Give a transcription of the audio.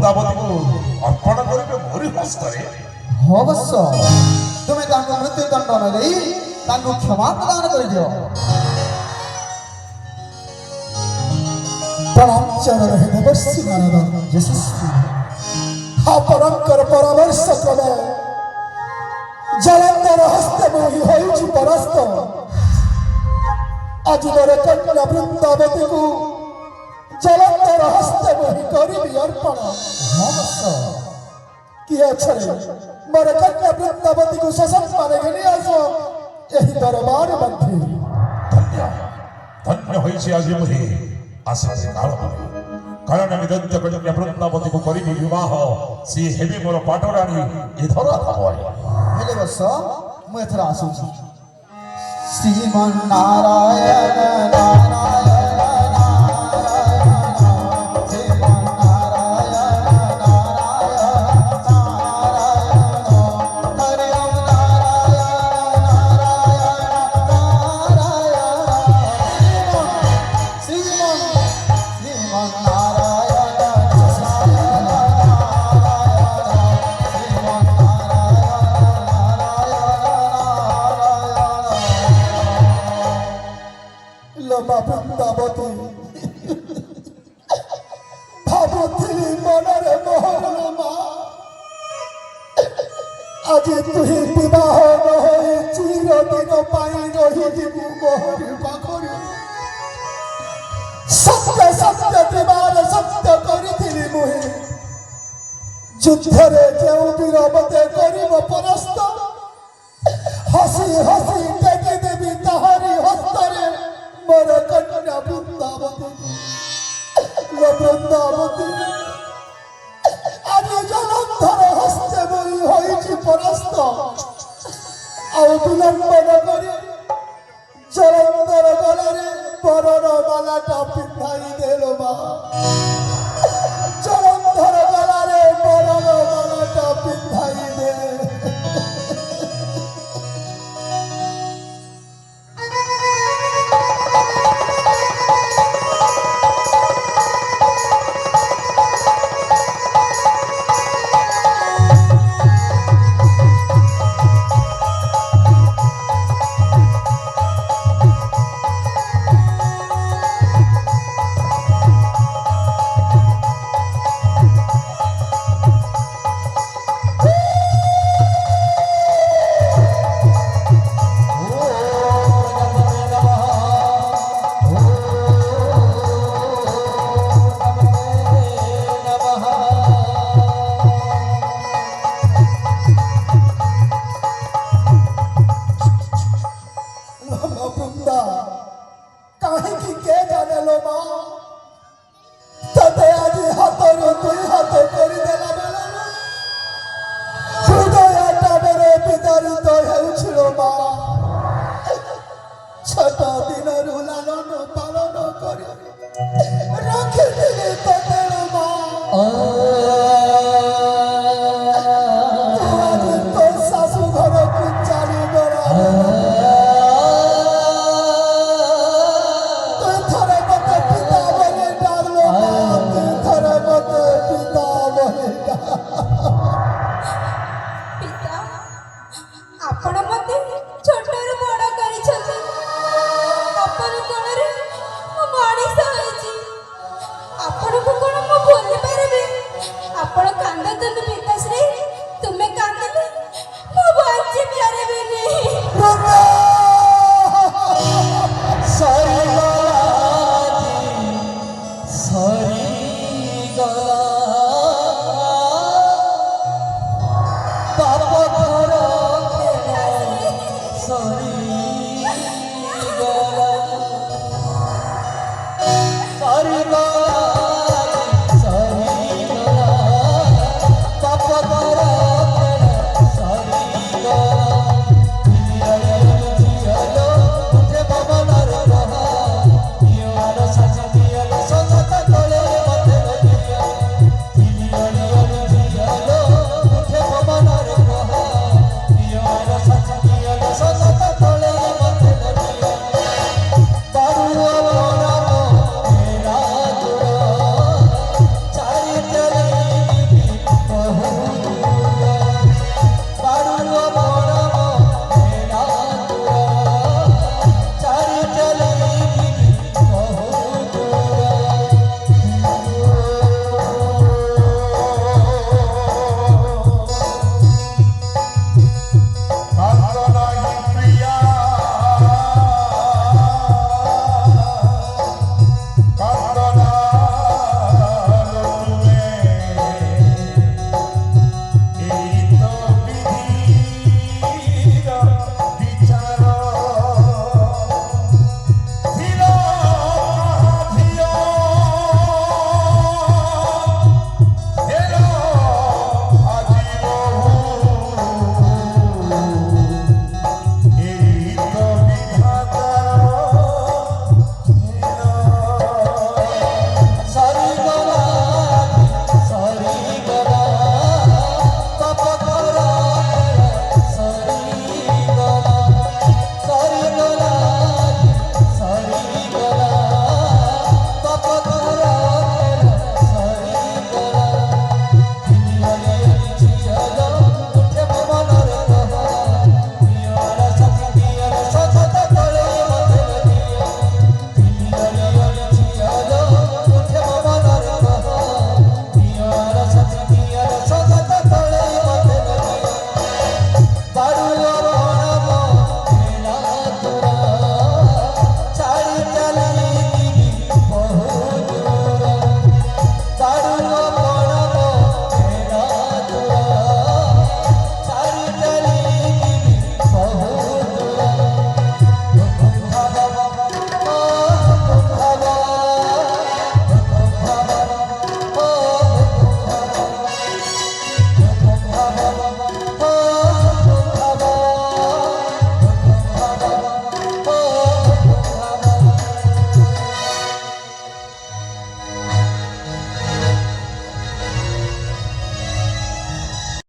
বৃন্দাবতী অর্পণ করিবে মোরি হস্তরে। অবশ্য তুমি তাকে মৃত্যুদণ্ড নেই তাকে ক্ষমা প্রদান করে দিও। প্রণাম চরণ দেবর্ষি নারদ যশস্বী ଆପଣଙ୍କର ପରାମର୍ଶ କ୍ରମେ ଜଳନ୍ଧର ହସ୍ତେ ମୋହି ହେଉଛି ପରାସ୍ତ। ଆଜି ମୋର କନ୍ୟା ବୃନ୍ଦାବତୀକୁ ଜଳନ୍ଧର ହସ୍ତେ ମୋହି କରିବି ଅର୍ପଣ। ଅବଶ୍ୟ କିଏ ଅଛରେ ମୋର କନ୍ୟା ବୃନ୍ଦାବତୀକୁ ସସମ୍ମାନେ ଘେନି ଆସ ଏହି ଦରବାର ମଧ୍ୟରେ। ধন্য ধন্য হয়েছে আজি মোহে আসিছে কাল মোহে, কারণ আমি দৈত্য কন্যা বৃন্দাবতীকে করিবি বিবাহ। সে হেবে মোর পাটরাণী এধর খবর। ହେଲେ ବସ ମୁଁ ଏଥର ଆସୁଛି। ଶ୍ରୀମନ୍ନାରାୟଣ ନାରାୟଣ লোমা বৃন্দাবতী ভাবুଥିଲି মନରେ মোহর মা আজি তুহি বিবাহ নহৈ চিরদিন পাই রহিଯିବୁ মোহরি পাখরি। সত্য সত্য দেবার সত্য করিଥିଲି মুহে যুদ্ধরে যেউ বীর মতে করিব পরাস্ত। হসি হসি টেকি দেবী তাহারি হস্তরে মোর কন্যা বৃন্দাবতী। বৃন্দাবতী আজি জলন্ধর হস্তে বই হয়েছি পরাস্ত। ଆଉ ବିଳମ୍ବ ନ କରି ଜଳନ୍ଧର ଗଳାରେ ବରର ମାଲାଟା ପିନ୍ଧାଇ ଦେଲ ମା। ଜଳନ୍ଧର ଗଳାରେ ବରର ମାଲାଟା ପିନ୍ଧାଇ ଦେ। କାହିଁକି କେ ଜାଣେ ଲୋ ମା ତତେ ଆଜି ହାତରୁ ଦୁଇ ହାତ କରିଦେଲା ବେଳରୁ ହୃଦୟଟା ମୋର ବିଦାରିତ ହେଉଛି ଲୋ ମା। ଛୋଟ ଦିନରୁ ଲାଳନ ପାଳନ କରି ରଖିଥିଲି ତତେ ଲୋ ମା। ତୁ ଆଜି ତୋ ଶାଶୁ ଘରକୁ ଚାଲିଗଲା। ଆପଣ ମତେ ଛୋଟରୁ ବଡ଼ କରିଛନ୍ତି। ଆପଣ କୋଳରେ ମୁଁ ମଣିଷ ହେଇଛି। ଆପଣଙ୍କୁ କଣ ମୁଁ ଭୁଲି ପାରିବି? ଆପଣ କାନ୍ଦନ୍ତୁନି ପିତାଶ୍ରୀ, ତୁମେ କାନ୍ଦିଲେ ମୁଁ ବଞ୍ଚି ପାରିବିନି। ସରିଗଲା